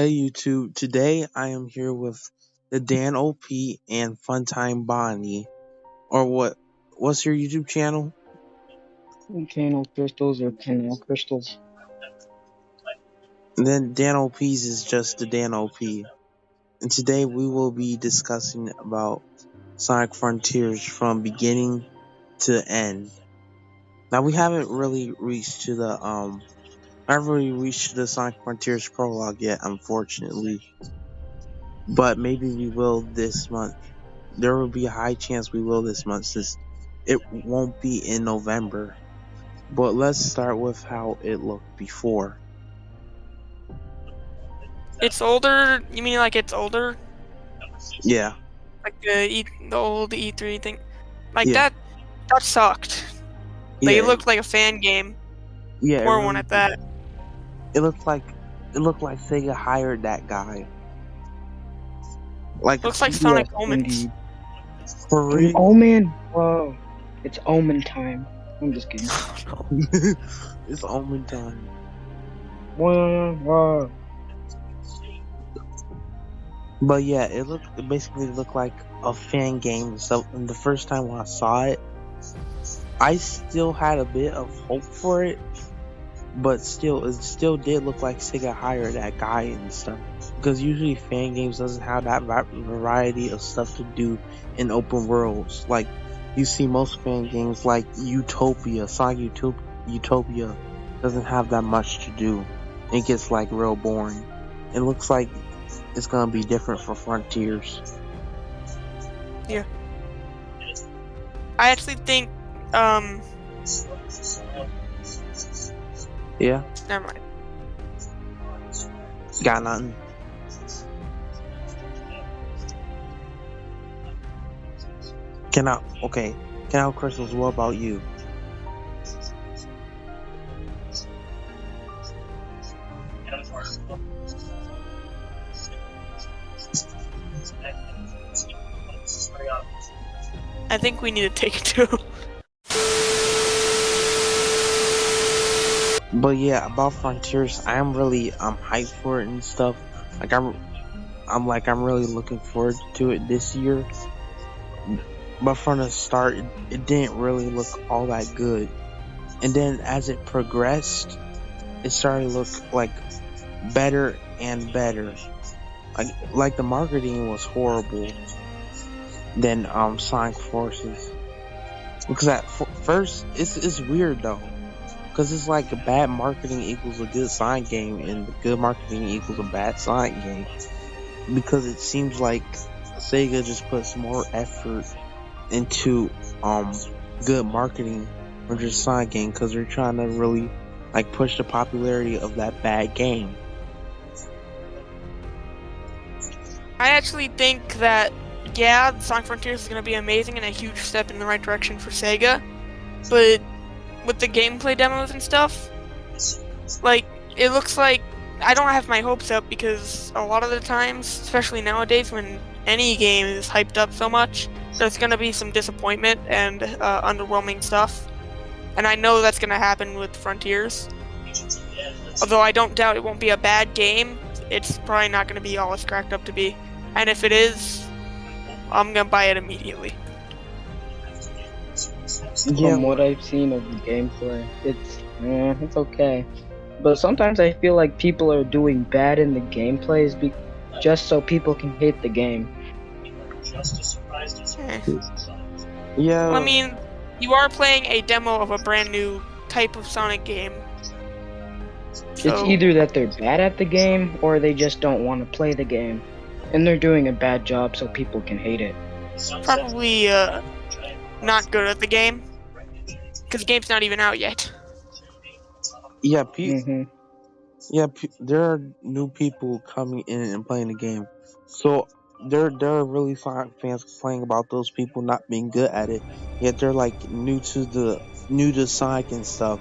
Hey YouTube, today I am here with the DanOp and Funtime Bonnie. Or what's your YouTube channel? Canal Crystals or Canal Crystals. And then DanOp's is just the DanOp. And today we will be discussing about Sonic Frontiers from beginning to end. Now we haven't really reached to the I haven't really reached the Sonic Frontiers prologue yet, unfortunately. But maybe we will this month. There will be a high chance we will this month since it won't be in November. But let's start with how it looked before. It's older. You mean like it's older? Yeah. Like the old E3 thing? Like Yeah. that sucked. Like Yeah. it looked like a fan game. Yeah. Or one at that. It looked like Sega hired that guy. Like Looks like Sonic Yes, Omens. indeed. for real. Omen! Whoa. It's Omen time. I'm just kidding. It's Omen time. Whoa. But yeah, it basically looked like a fan game. So the first time when I saw it, I still had a bit of hope for it. But it still did look like Sega hired that guy and stuff. Because usually fan games doesn't have that variety of stuff to do in open worlds. Like, you see most fan games like Utopia, Sonic Utopia doesn't have that much to do. It gets like real boring. It looks like it's gonna be different for Frontiers. Yeah. I actually think Yeah? never mind. Got nothing. Canal Crystals, what about you? I think we need to take it too. But yeah, about Frontiers, I'm really hyped for it and stuff. Like I'm really looking forward to it this year. But from the start, it didn't really look all that good. And then as it progressed, it started to look like better and better. Like the marketing was horrible than Sonic Forces. Because at first, it's weird though. Because it's like bad marketing equals a good Sonic game, and good marketing equals a bad Sonic game. Because it seems like Sega just puts more effort into good marketing for just Sonic game, because they're trying to really like push the popularity of that bad game. I actually think that Sonic Frontiers is gonna be amazing and a huge step in the right direction for Sega. But with the gameplay demos and stuff, like, it looks like I don't have my hopes up, because a lot of the times, especially nowadays when any game is hyped up so much, there's gonna be some disappointment and underwhelming stuff. And I know that's gonna happen with Frontiers. Although I don't doubt it won't be a bad game, it's probably not gonna be all it's cracked up to be. And if it is, I'm gonna buy it immediately. From what I've seen of the gameplay, it's okay. But sometimes I feel like people are doing bad in the gameplays just so people can hate the game. Yeah. I mean, you are playing a demo of a brand new type of Sonic game. It's either that they're bad at the game, or they just don't want to play the game. And they're doing a bad job so people can hate it. Probably not good at the game, because the game's not even out yet. Yeah, there are new people coming in and playing the game, so there are really Sonic fans complaining about those people not being good at it. Yet they're like new to Sonic and stuff.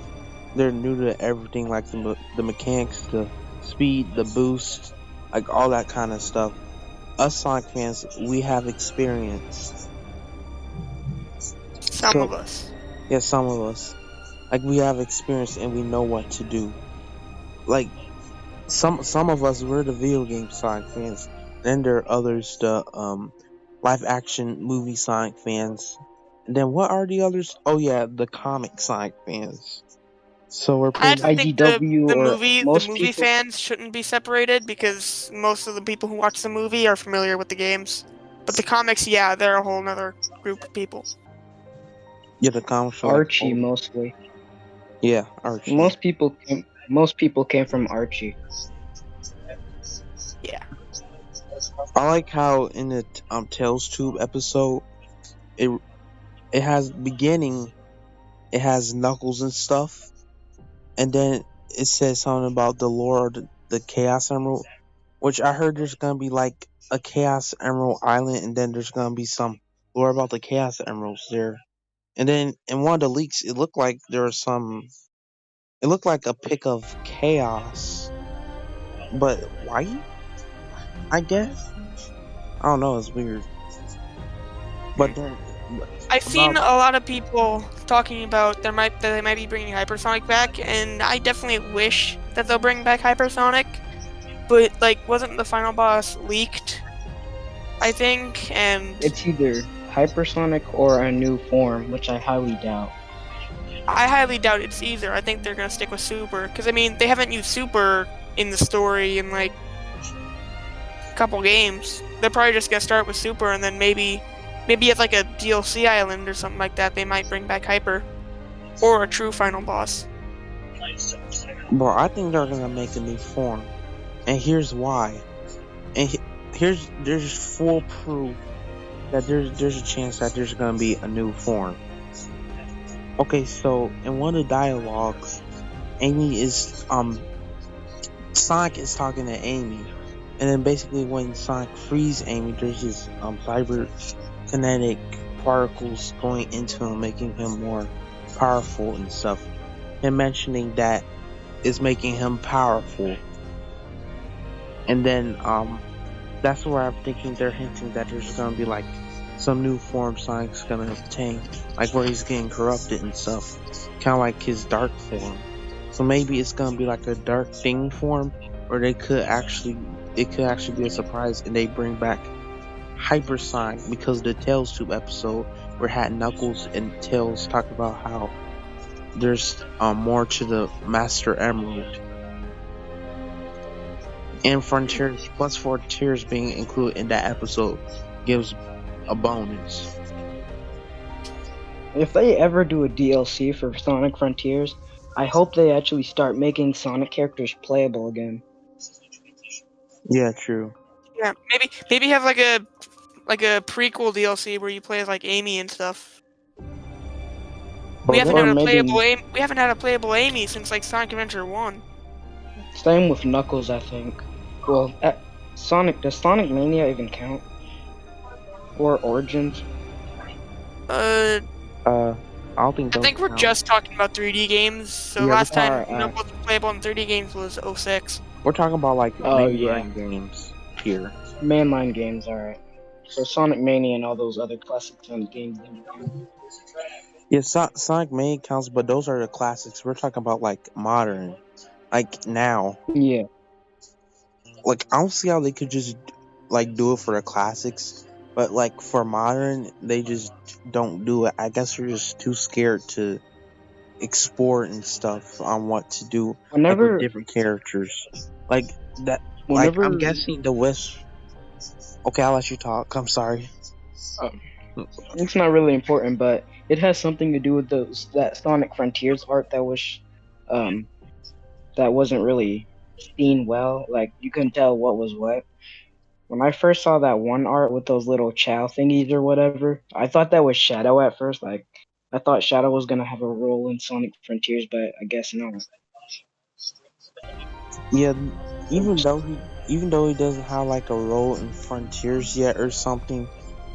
They're new to everything, like the mechanics, the speed, the boost, like all that kind of stuff. Us Sonic fans, we have experience. Some of us. Yeah, some of us. Like, we have experience and we know what to do. Like some of us we're the video game Sonic fans. Then there are others, the live action movie Sonic fans. And then what are the others? Oh yeah, the comic Sonic fans. So we're I pretty actually much think IDW or the most movie people. fans shouldn't be separated because most of the people who watch the movie are familiar with the games. But the comics, yeah, they're a whole nother group of people. yeah the comics are like Archie mostly. yeah Archie. Most people came from Archie. Yeah. I like how in the Tails Tube episode it it has beginning, it has Knuckles and stuff, and then it says something about the lore of the Chaos Emerald, which I heard there's gonna be like a Chaos Emerald Island, and then there's gonna be some lore about the Chaos Emeralds there. And then in one of the leaks, it looked like there was some. It looked like a pic of Chaos, but white. I guess I don't know. It's weird. But then I've seen about a lot of people talking about that they might be bringing Hypersonic back, and I definitely wish that they'll bring back Hypersonic. But like, wasn't the final boss leaked? I think, and It's either hypersonic or a new form, which I highly doubt. I highly doubt it's either. I think they're gonna stick with Super, because I mean they haven't used Super in the story in like a couple games. They're probably just gonna start with Super, and then maybe at like a DLC island or something like that, they might bring back Hyper, or a true final boss. bro, I think they're gonna make a new form, and here's why. And there's full proof that there's a chance that there's gonna be a new form. Okay, so in one of the dialogues, Amy is Sonic is talking to Amy, and then basically when Sonic frees Amy, there's this cyber kinetic particles going into him, making him more powerful and stuff. And mentioning that is making him powerful. And then that's where I'm thinking they're hinting that there's gonna be like some new form Sonic's gonna obtain, like where he's getting corrupted and stuff, kind of like his dark form. So maybe it's gonna be like a dark thing form, or it could actually be a surprise and they bring back Hypersonic, because the Tails Tube episode where it had Knuckles and Tails talk about how there's more to the Master Emerald. And Frontiers plus Frontiers being included in that episode gives a bonus. If they ever do a DLC for Sonic Frontiers, I hope they actually start making Sonic characters playable again. Yeah, true. Yeah, maybe have like a prequel DLC where you play as like Amy and stuff. But We haven't Or had a maybe playable Amy since like Sonic Adventure 1. same with Knuckles, I think. Well, does Sonic Mania even count? Or Origins? I don't think I those think we're count. just talking about 3D games. So Yeah, last time alright. Knuckles was playable in 3D games was 06. We're talking about like Oh, mainline games here. Mainline games, alright. So Sonic Mania and all those other classic Sonic games. Yeah, Sonic Mania counts, but those are the classics. We're talking about like modern, like now. Yeah. Like I don't see how they could just like do it for the classics, but like for modern, they just don't do it. I guess they're just too scared to explore and stuff on what to do, like with different characters, like that. Like I'm guessing the Wisp. Okay, I'll let you talk. I'm sorry. It's not really important, but it has something to do with that Sonic Frontiers art that wasn't really seen well. Like you couldn't tell what was what. When I first saw that one art with those little chow thingies or whatever, I thought that was Shadow at first. Like I thought Shadow was gonna have a role in Sonic Frontiers, but I guess not. Yeah, even though he doesn't have like a role in Frontiers yet or something,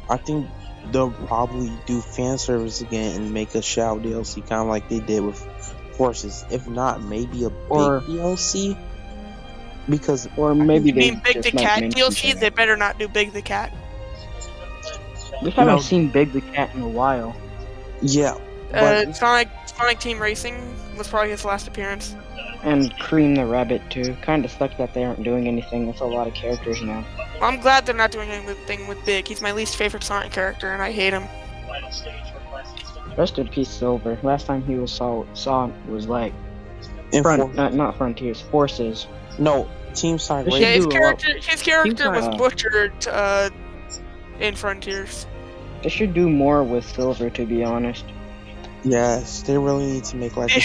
I think they'll probably do fan service again and make a Shao DLC, kind of like they did with Forces. If not, maybe a big DLC. Because Maybe you mean Big the Cat DLC? Shadow. They better not do Big the Cat. We haven't seen Big the Cat in a while. Yeah, but Sonic Team Racing was probably his last appearance. And Cream the Rabbit too. Kinda sucks that they aren't doing anything with a lot of characters now. I'm glad they're not doing anything with Big. He's my least favorite Sonic character, and I hate him. Rest in peace, Silver. Last time he was saw was like not Frontiers, Forces. No, Team Sonic. Yeah, his character was butchered in Frontiers. They should do more with Silver, to be honest. Yes, they really need to make like. We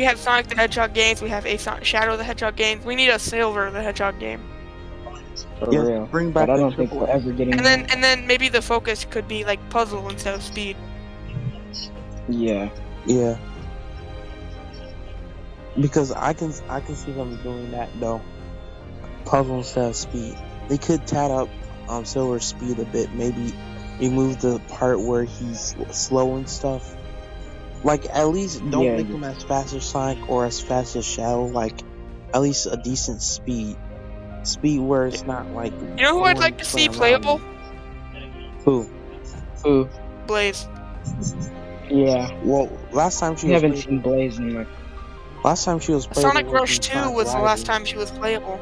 have Sonic the Hedgehog games. We have Shadow the Hedgehog games. We need a Silver the Hedgehog game. For real. Bring back. But I don't think we're ever getting. And then maybe the focus could be like puzzle instead of speed. Yeah. Yeah. Because I can see them doing that though. Puzzle instead of speed. They could tat up Silver's speed a bit. Maybe remove the part where he's slow and stuff. Like at least don't make him as fast as Sonic or as fast as Shadow. Like at least a decent speed. Speed where it's not like. You know who I'd like to see playable? Who? Blaze. Yeah. Well, last time she. We haven't seen Blaze in like. Last time she was playable. Sonic Rush 2 was the last time she was playable.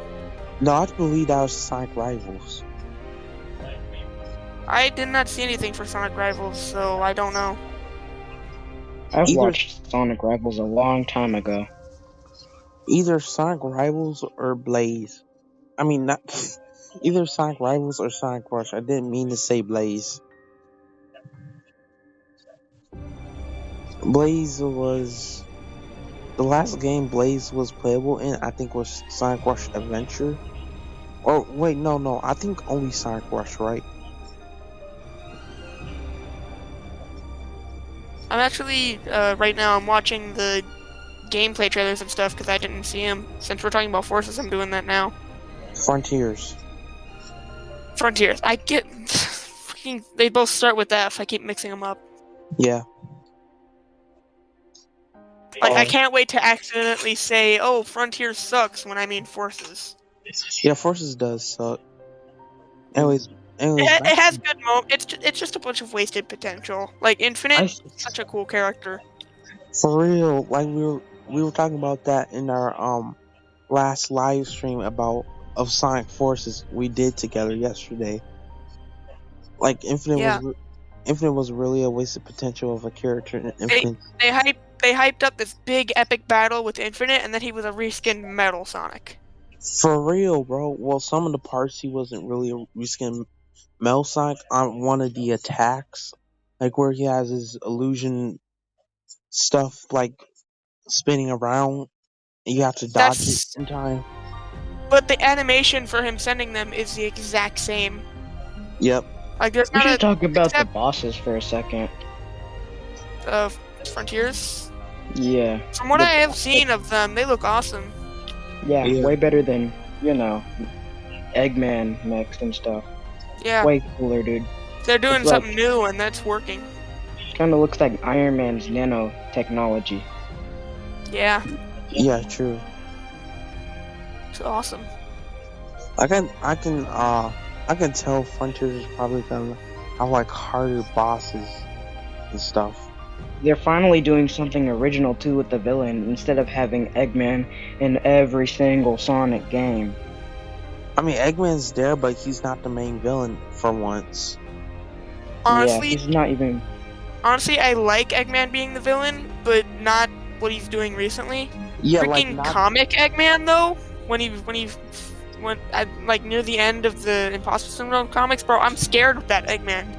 No, I believe that was Sonic Rivals. I did not see anything for Sonic Rivals, so I don't know. I've watched Sonic Rivals a long time ago. Either Sonic Rivals or Blaze. I mean, not either Sonic Rivals or Sonic Rush. I didn't mean to say Blaze. Blaze was the last game Blaze was playable in. I think was Sonic Rush Adventure. Or wait, no. I think only Sonic Rush, right? I'm actually right now. I'm watching the gameplay trailers and stuff because I didn't see them. Since we're talking about Forces, I'm doing that now. Frontiers. I get freaking. They both start with F. I keep mixing them up. Yeah. Like I can't wait to accidentally say, "Oh, Frontiers sucks" when I mean Forces. Yeah, Forces does suck. Anyways, it has good moments. It's just a bunch of wasted potential. Like Infinite, such a cool character. For real, like we were talking about that in our last live stream of Sonic Forces we did together yesterday. Like Infinite was really a wasted potential of a character in Infinite. They hyped up this big epic battle with Infinite, and then he was a reskinned Metal Sonic. For real, bro. Well, some of the parts he wasn't really a reskinned Metal Sonic on one of the attacks, like where he has his illusion stuff like spinning around, and you have to dodge it in time. But the animation for him sending them is the exact same. Yep. Like there's we should talk about the bosses for a second. Frontiers? Yeah. From what I have seen of them, they look awesome. Yeah, way better than, Eggman mechs and stuff. Yeah. Way cooler, dude. They're doing something new, and that's working. Kinda looks like Iron Man's nanotechnology. Yeah. Yeah, true. It's awesome. I can tell Frontiers is probably gonna have like harder bosses and stuff. They're finally doing something original too with the villain, instead of having Eggman in every single Sonic game. I mean, Eggman's there, but he's not the main villain for once. Honestly, he's not even. Honestly, I like Eggman being the villain, but not what he's doing recently. Yeah, freaking comic Eggman though. When like near the end of the Imposter Syndrome comics, bro, I'm scared of that Eggman.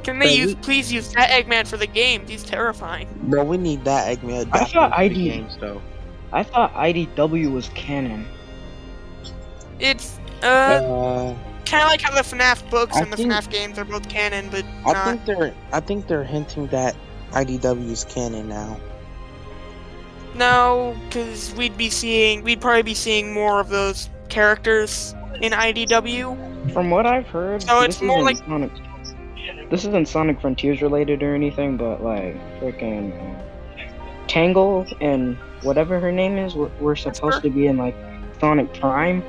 Can they please use that Eggman for the games? He's terrifying. Bro, we need that Eggman. I thought IDW was canon. It's kind of like how the FNAF books and the FNAF games are both canon, but I think they're hinting that IDW is canon now. No, because we'd probably be seeing more of those characters in IDW. From what I've heard, so it's more like this isn't Sonic Frontiers related or anything, but like freaking Tangle and whatever her name is, we're supposed to be in like Sonic Prime,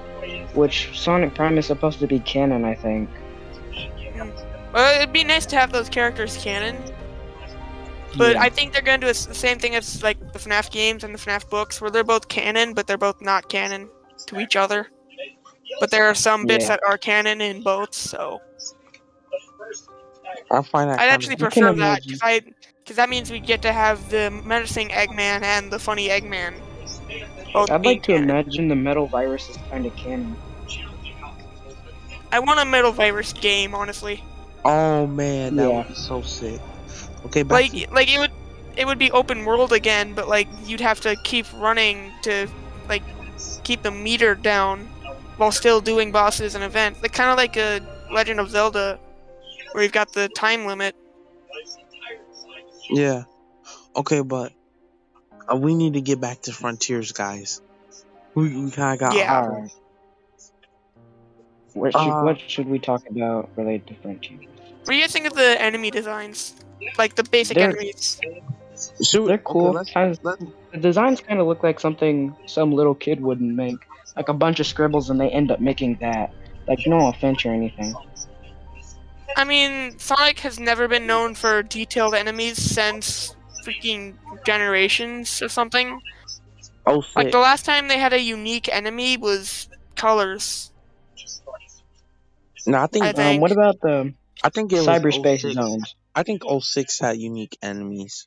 which Sonic Prime is supposed to be canon, I think. Well, it'd be nice to have those characters canon. But Yeah. I think they're gonna do the same thing as like the FNAF games and the FNAF books, where they're both canon, but they're both not canon to each other. But there are some bits Yeah. that are canon in both, so I find that I'd kind of actually I can prefer that imagine. because that means we get to have the menacing Eggman and the funny Eggman both I'd being like to canon. imagine the metal virus is kind of canon. I want a Metal Virus game, honestly. Oh man, that Yeah. would be so sick. Okay, back Like to it would be open world again, but like you'd have to keep running to like keep the meter down while still doing bosses and events. Like kind of like a Legend of Zelda where you've got the time limit. yeah. Okay, but we need to get back to Frontiers, guys. We kind of got Yeah. off All track. right. What should we talk about related to Frontier? What do you guys think of the enemy designs? Like the basic They're enemies. they're Okay, cool. The designs kind of look like something some little kid wouldn't make, like a bunch of scribbles, and they end up making that. Like no offense or anything. I mean, Sonic has never been known for detailed enemies since freaking Generations or something. Oh Like shit. the last time they had a unique enemy was Colors, No, I I think think. What about the I think it was cyberspace 06. zones? I think 06 had unique enemies.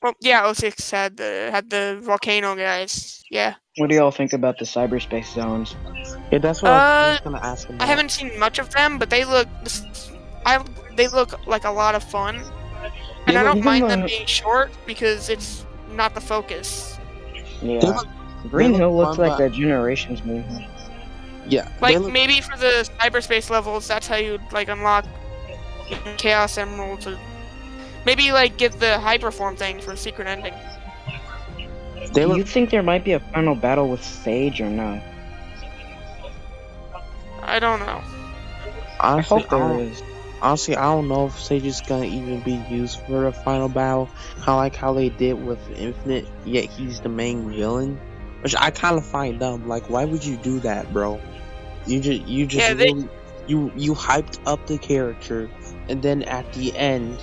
Well, yeah, 06 had the volcano guys. Yeah. What do y'all think about the cyberspace zones? Yeah, that's what I was Uh, gonna ask I about. haven't seen much of them, but they look they look like a lot of fun. And I don't Even mind them the being short because it's not the focus. They yeah, look, Green they look Hill looks fun, like but a Generations movie. yeah, they Like look. maybe for the cyberspace levels, that's how you'd like unlock Chaos Emeralds, or maybe like get the Hyperform thing for secret ending. They Do look. you think there might be a final battle with Sage or no? I don't know. I Honestly, hope there is. Honestly, I don't know if Sage is gonna even be used for the final battle. Kind of like how they did with Infinite, yet he's the main villain, which I kind of find dumb. Like, why would you do that, bro? You just Yeah, really you hyped up the character, and then at the end,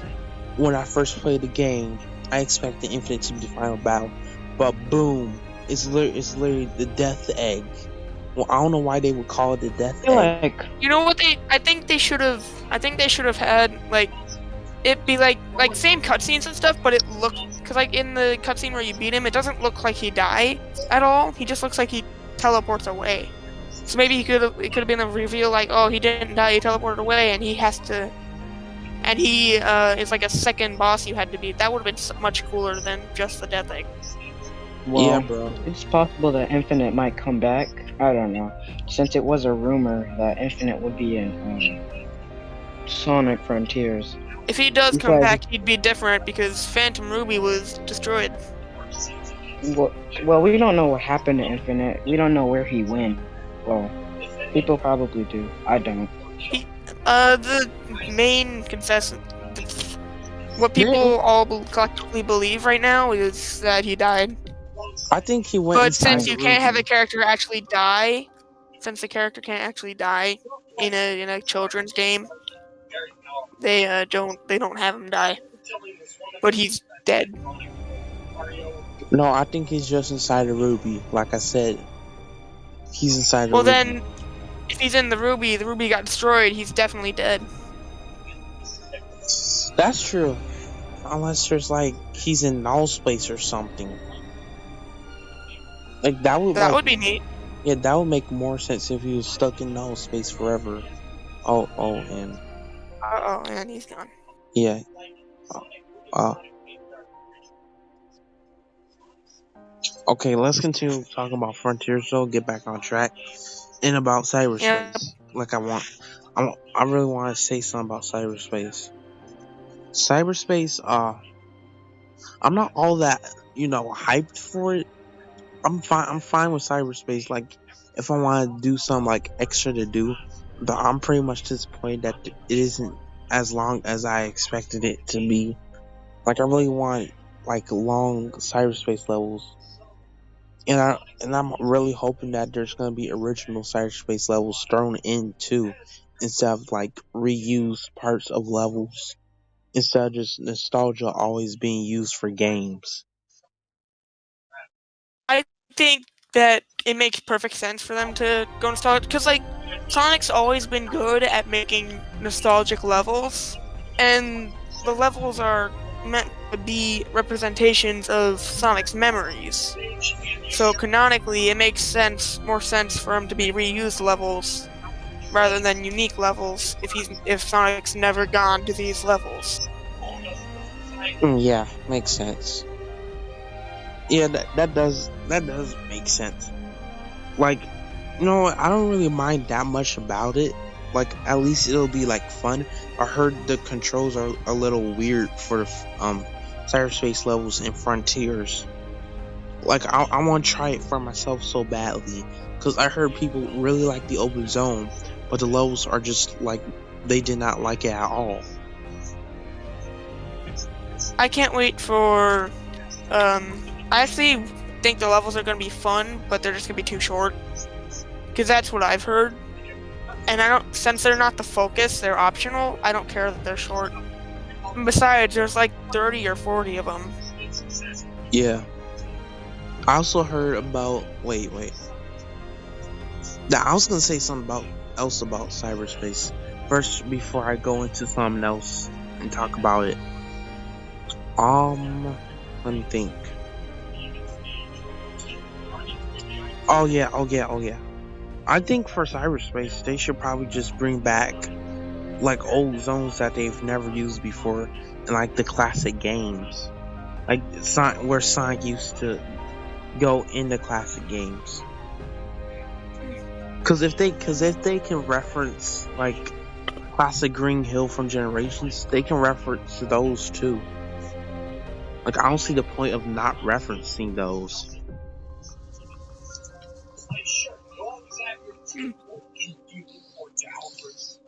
when I first played the game, I expected Infinite to be the final battle, but boom, it's literally the Death Egg. Well, I don't know why they would call it the Death I feel Egg. like you know what I think they should have. I think they should have had like it be like same cutscenes and stuff, but it looked because like in the cutscene where you beat him, it doesn't look like he died at all. He just looks like he teleports away. So maybe it could have been a reveal like, oh, he didn't die, he teleported away, and he has to, and he is like a second boss you had to beat. That would have been much cooler than just the Death Egg. well, Yeah, bro. it's possible that Infinite might come back. I don't know, since it was a rumor that Infinite would be in Sonic Frontiers. If he does come Because- back, he'd be different because Phantom Ruby was destroyed. Well, we don't know what happened to Infinite. We don't know where he went. Well, people probably do. I don't. The main consensus, what people all collectively believe right now is that he died. I think he went. But inside since the you can't have Ruby. a character actually die, since the character can't actually die in a children's game, they don't have him die. But he's dead. No, I think he's just inside the Ruby. Like I said, he's inside the Well Ruby. then, if he's in the Ruby got destroyed, he's definitely dead. That's true. Unless there's like he's in null space or something. Like that would be neat. yeah, that would make more sense if he was stuck in null space forever. And Oh, and he's gone. yeah. Okay, let's continue talking about Frontiers though, get back on track. And about cyberspace. Yeah. Like I really want to say something about cyberspace. Cyberspace, I'm not all that, hyped for it. I'm fine with cyberspace. Like, if I want to do something like extra to do, but I'm pretty much disappointed that it isn't as long as I expected it to be. Like, I really want like long cyberspace levels, and I'm really hoping that there's gonna be original cyberspace levels thrown in too, instead of like reused parts of levels instead of just nostalgia always being used for games. I think that it makes perfect sense for them to go nostalgic, because like Sonic's always been good at making nostalgic levels, and the levels are meant to be representations of Sonic's memories. So canonically, it makes more sense for him to be reused levels rather than unique levels if Sonic's never gone to these levels. Yeah, makes sense. Yeah, that does make sense. Like, you know what? I don't really mind that much about it. Like, at least it'll be like fun. I heard the controls are a little weird for the cyberspace levels and frontiers. Like, I want to try it for myself so badly, because I heard people really like the open zone, but the levels are just like they did not like it at all. I can't wait for. I actually think the levels are going to be fun, but they're just going to be too short. Because that's what I've heard. And since they're not the focus, they're optional, I don't care that they're short. And besides, there's like 30 or 40 of them. Yeah. I also heard about. Wait. Now, I was going to say something else about cyberspace. First, before I go into something else and talk about it. Let me think. Oh yeah. I think for cyberspace, they should probably just bring back like old zones that they've never used before, and like the classic games, like where Sonic used to go into classic games. Because if they can reference like classic Green Hill from Generations, they can reference those too. Like, I don't see the point of not referencing those.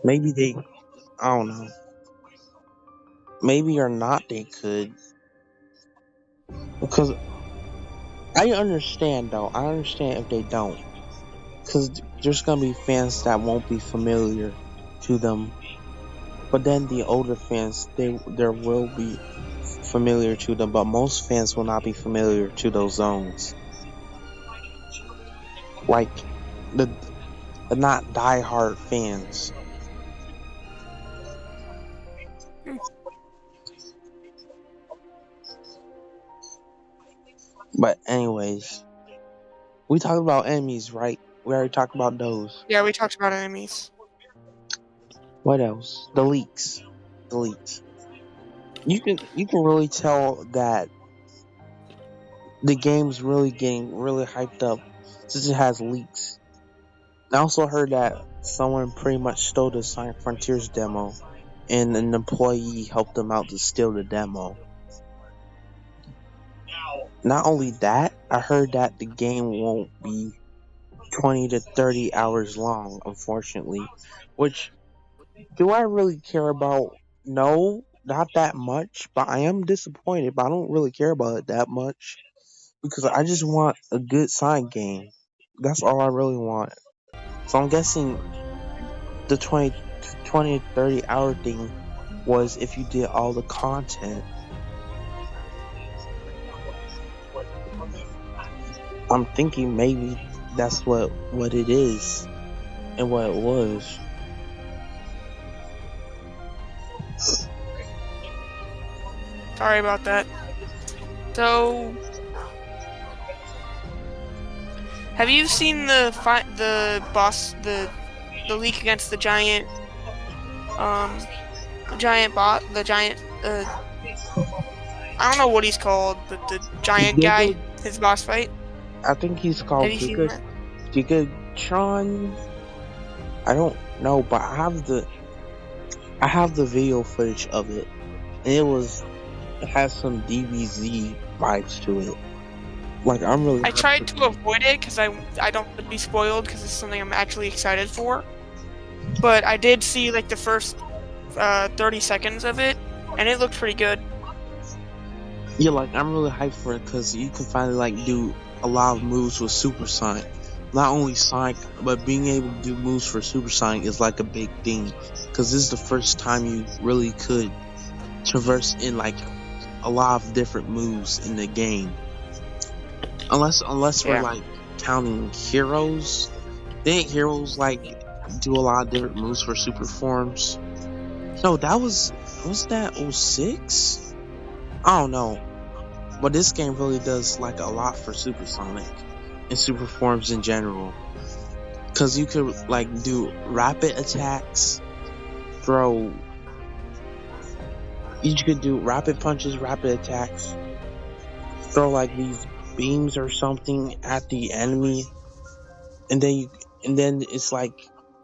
Maybe they, I don't know. Maybe or not they could. Because I understand though. I understand if they don't. Because there's gonna be fans that won't be familiar to them. But then the older fans, there will be familiar to them, but most fans will not be familiar to those zones. Like the not diehard fans. But anyways, we talked about enemies, right? We already talked about those. Yeah, we talked about enemies. What else? The leaks. You can really tell that the game's really getting really hyped up since it has leaks. I also heard that someone pretty much stole the Sonic Frontiers demo, and an employee helped them out to steal the demo. Not only that, I heard that the game won't be 20 to 30 hours long, unfortunately. Which, do I really care about? No, not that much, but I am disappointed, but I don't really care about it that much. Because I just want a good Sonic game. That's all I really want. So I'm guessing the 20 to 30 hour thing was if you did all the content. I'm thinking maybe that's what it is and what it was. Sorry about that. So, have you seen the leak against the giant bot, I don't know what he's called, but the giant guy, his boss fight? I think he's called Gigatron. I don't know, but I have the video footage of it, and it has some DBZ vibes to it. Like, I tried to avoid it because I don't want to be spoiled because it's something I'm actually excited for. But I did see like the first 30 seconds of it, and it looked pretty good. Yeah, like, I'm really hyped for it because you can finally like do a lot of moves with Super Sonic. Not only Sonic, but being able to do moves for Super Sonic is like a big thing, because this is the first time you really could traverse in like a lot of different moves in the game. Unless we're Yeah. like counting heroes. Didn't heroes like do a lot of different moves for super forms? No, was that 06? I don't know. But this game really does like a lot for Supersonic and super forms in general. Cause you could like do rapid attacks, you could do rapid punches, rapid attacks, throw like these beams or something at the enemy, and then it's like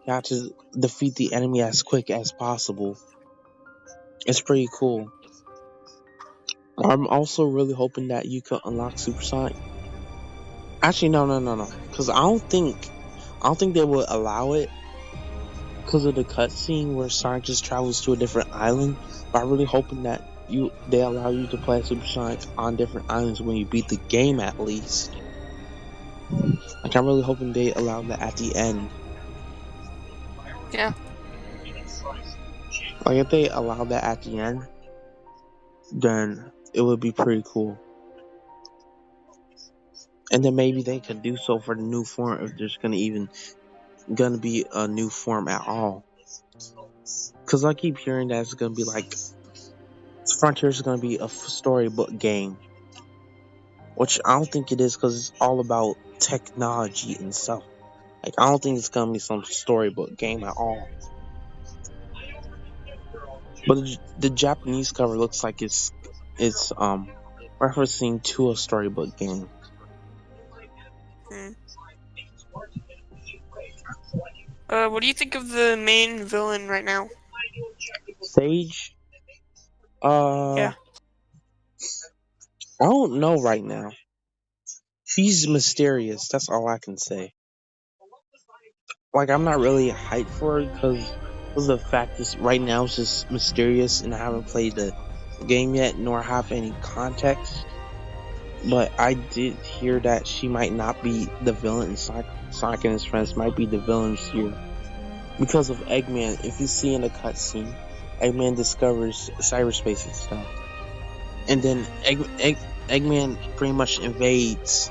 you have to defeat the enemy as quick as possible. It's pretty cool. I'm also really hoping that you could unlock Supersonic. Actually, no. Because I don't think they would allow it because of the cutscene where Sonic just travels to a different island. But I'm really hoping that they allow you to play Supersonic on different islands when you beat the game at least. Like I'm really hoping they allow that at the end. Yeah. Like if they allow that at the end, then it would be pretty cool. And then maybe they could do so for the new form if there's gonna be a new form at all. Cause I keep hearing that it's gonna be like Frontiers is gonna be a storybook game, which I don't think it is because it's all about technology and stuff. Like I don't think it's gonna be some storybook game at all. But the Japanese cover looks like it's referencing to a storybook game. Hmm. What do you think of the main villain right now? Sage, Yeah. I don't know right now. She's mysterious. That's all I can say. Like I'm not really hyped for it because of the fact that right now it's just mysterious and I haven't played the game yet nor have any context. But I did hear that she might not be the villain and Sonic and his friends might be the villains here. Because of Eggman, if you see in the cutscene, Eggman discovers cyberspace and stuff. And then Eggman pretty much invades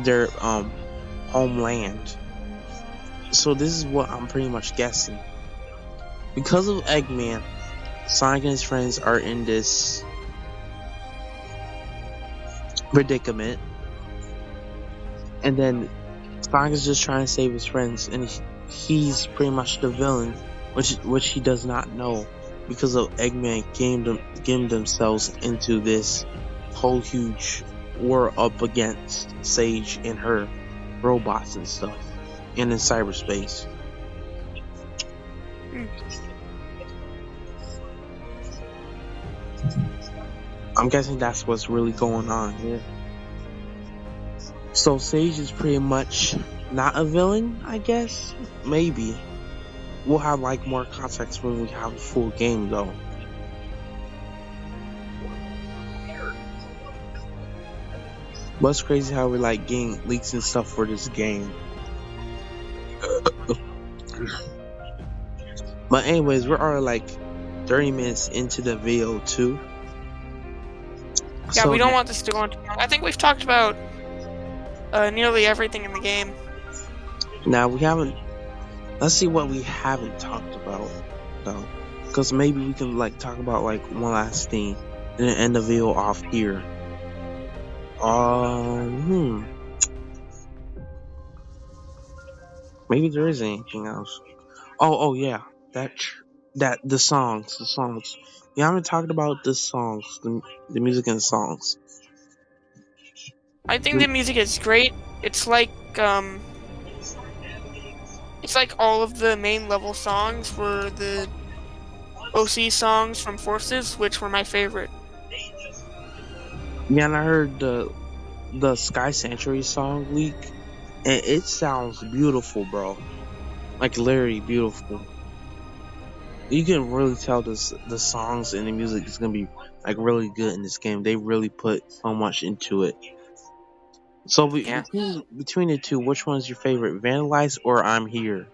their homeland. So this is what I'm pretty much guessing. Because of Eggman, Sonic and his friends are in this predicament. And then Sonic is just trying to save his friends, and he's pretty much the villain, which he does not know because of Eggman getting themselves into this whole huge war up against Sage and her robots and stuff, and in cyberspace. I'm guessing that's what's really going on here. So Sage is pretty much not a villain, I guess? Maybe. We'll have like more context when we have a full game though. But it's crazy how we're like getting leaks and stuff for this game. But anyways, we're already like 30 minutes into the video too. Yeah, so we don't want this to go on too long. I think we've talked about nearly everything in the game. Now we haven't. Let's see what we haven't talked about though, because maybe we can like talk about like one last thing and then end the video off here. Maybe there is anything else. Oh yeah, that the songs. We haven't talked about the songs, the music and songs. I think the music is great. It's like all of the main level songs were the OC songs from Forces, which were my favorite. Yeah, and I heard the Sky Sanctuary song leak, and it sounds beautiful, bro. Like literally beautiful. You can really tell the songs and the music is gonna be like really good in this game. They really put so much into it. So between the two, which one's your favorite, Vandalize or I'm Here?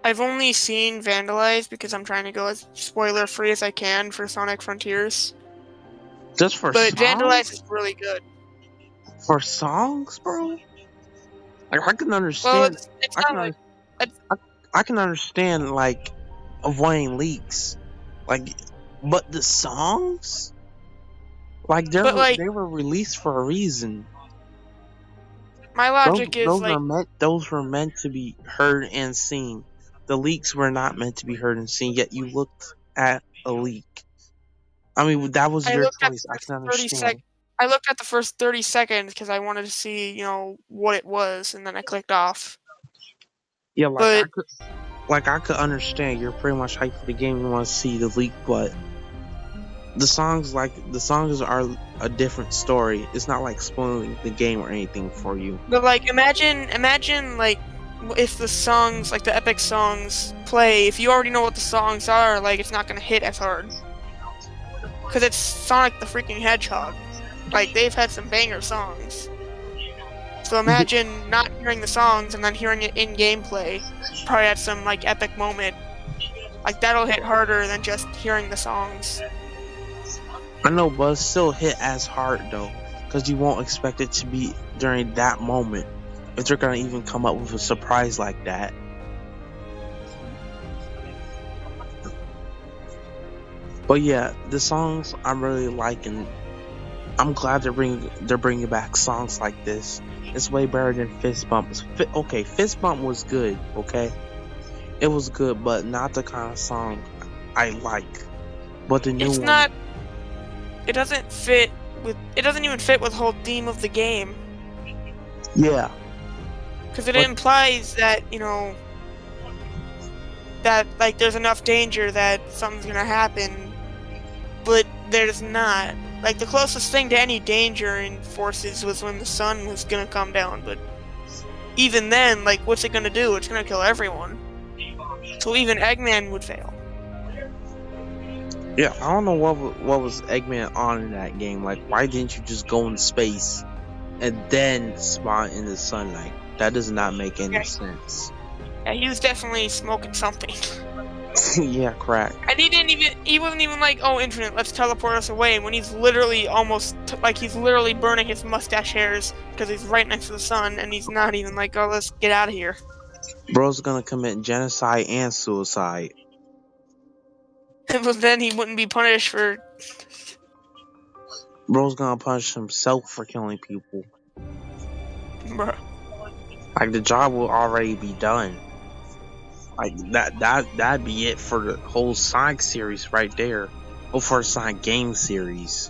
I've only seen Vandalize because I'm trying to go as spoiler free as I can for Sonic Frontiers. Just for But Vandalize songs? is really good. For songs, bro? Like I can Well, understand. it's I not can. like it's, I can understand like avoiding leaks, like, but the songs, like but like they were released for a reason. my Those logic is those like, are meant those were meant to be heard and seen. The leaks were not meant to be heard and seen. Yet you looked at a leak. I mean, that was I your looked at choice. the I first can 30 sec. understand. I looked at the first 30 seconds because I wanted to see, what it was, and then I clicked off. Yeah, But I could understand. You're pretty much hyped for the game. You want to see the leak, but the songs are a different story. It's not like spoiling the game or anything for you. like imagine like if the songs, like the epic songs play, if you already know what the songs are, like it's not gonna hit as hard. Cause it's Sonic the freaking Hedgehog. Like they've had some banger songs. So imagine not hearing the songs and then hearing it in gameplay. Probably at some like epic moment. Like that'll hit harder than just hearing the songs. I know, but it still hit as hard though, because you won't expect it to be during that moment if they're gonna even come up with a surprise like that. But yeah, the songs I'm really liking. I'm glad they're bringing back songs like this. It's way better than Fist Bump. Okay, Fist Bump was good. Okay, it was good, but not the kind of song I like. But the new It's one, not. It doesn't fit with. It doesn't even fit with the whole theme of the game. yeah, Because it But- implies that that like there's enough danger that something's gonna happen, but there's not. Like the closest thing to any danger in Forces was when the sun was gonna come down, but even then, like what's it gonna do? It's gonna kill everyone. So even Eggman would fail. yeah. I don't know what was Eggman on in that game. Like, why didn't you just go in space and then spawn in the sunlight? That does not make any sense. Yeah, he was definitely smoking something. Yeah, crack. And he wasn't even like, oh, Infinite, let's teleport us away, when he's literally he's literally burning his mustache hairs because he's right next to the sun, and he's not even like, oh, let's get out of here. Bro's gonna commit genocide and suicide. But then he wouldn't be punished for. Bro's gonna punish himself for killing people. Bruh. Like, the job will already be done. Like, that'd be it for the whole Sonic series right there. Or for the Sonic game series.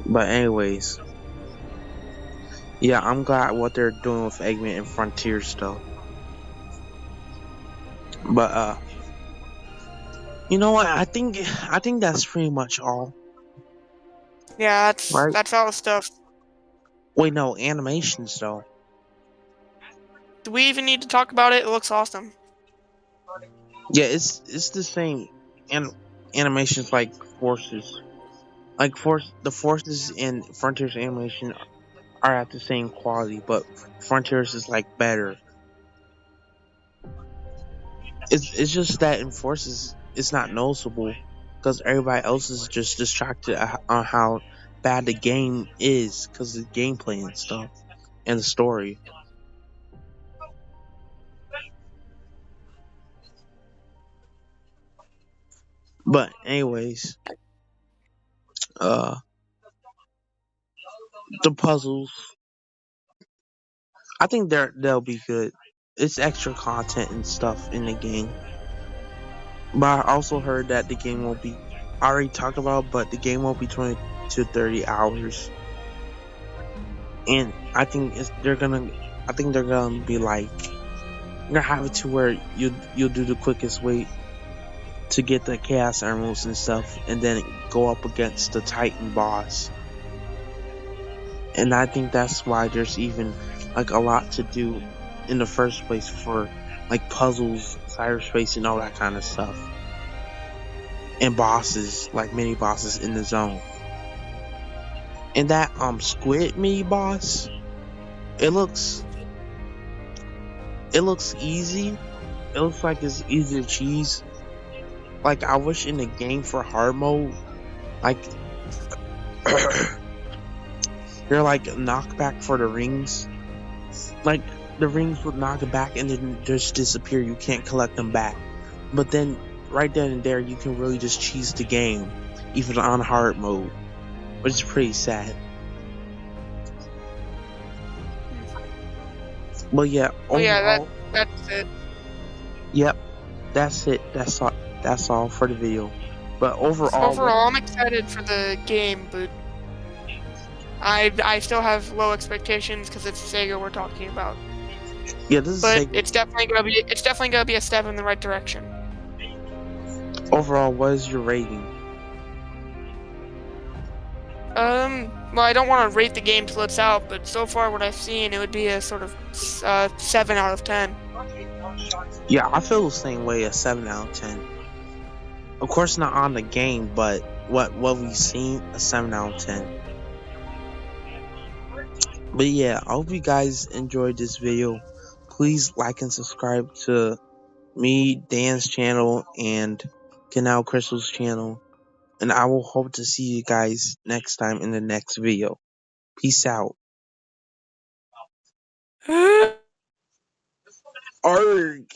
But anyways. Yeah, I'm glad what they're doing with Eggman and Frontiers though. But you know what? I think that's pretty much all. Yeah, Right? that's all the stuff. Wait, no, animations though. Do we even need to talk about it? It looks awesome. Yeah, it's the same animations like Forces. Like the Forces in Frontiers animation are at the same quality, but Frontiers is like better. It's just that in Forces it's not noticeable because everybody else is just distracted on how bad the game is because of the gameplay and stuff and the story. But anyways, the puzzles, I think they'll be good. It's extra content and stuff in the game. But I also heard that the game won't be, I already talked about, but the game won't be 20 to 30 hours. And I think they're gonna be like, you're gonna have it to where you'll do the quickest way to get the Chaos Emeralds and stuff, and then go up against the Titan boss. And I think that's why there's even like a lot to do in the first place for like puzzles, cyberspace, and all that kind of stuff. And bosses, like mini bosses in the zone. And that Squid mini boss, it looks It looks easy. It looks like it's easy to cheese. Like, I wish in the game for hard mode, like, you're like knockback for the rings. Like, the rings would knock it back and then just disappear. You can't collect them back. But then, right then and there, you can really just cheese the game, even on hard mode, which is pretty sad. But yeah, Oh yeah, overall, that's it. yep, that's it. That's all for the video. But Overall, I'm excited for the game, but I still have low expectations because it's Sega we're talking about. yeah, this is But Sega. it's definitely gonna be a step in the right direction. Overall, what is your rating? Well, I don't want to rate the game till it's out, but so far what I've seen, it would be a sort of 7 out of 10. Yeah, I feel the same way. A 7 out of 10. Of course, not on the game, but what we've seen, a 7 out of 10. But yeah, I hope you guys enjoyed this video. Please like and subscribe to me, Dan's channel, and Canal Crystals channel. And I will hope to see you guys next time in the next video. Peace out. Arg!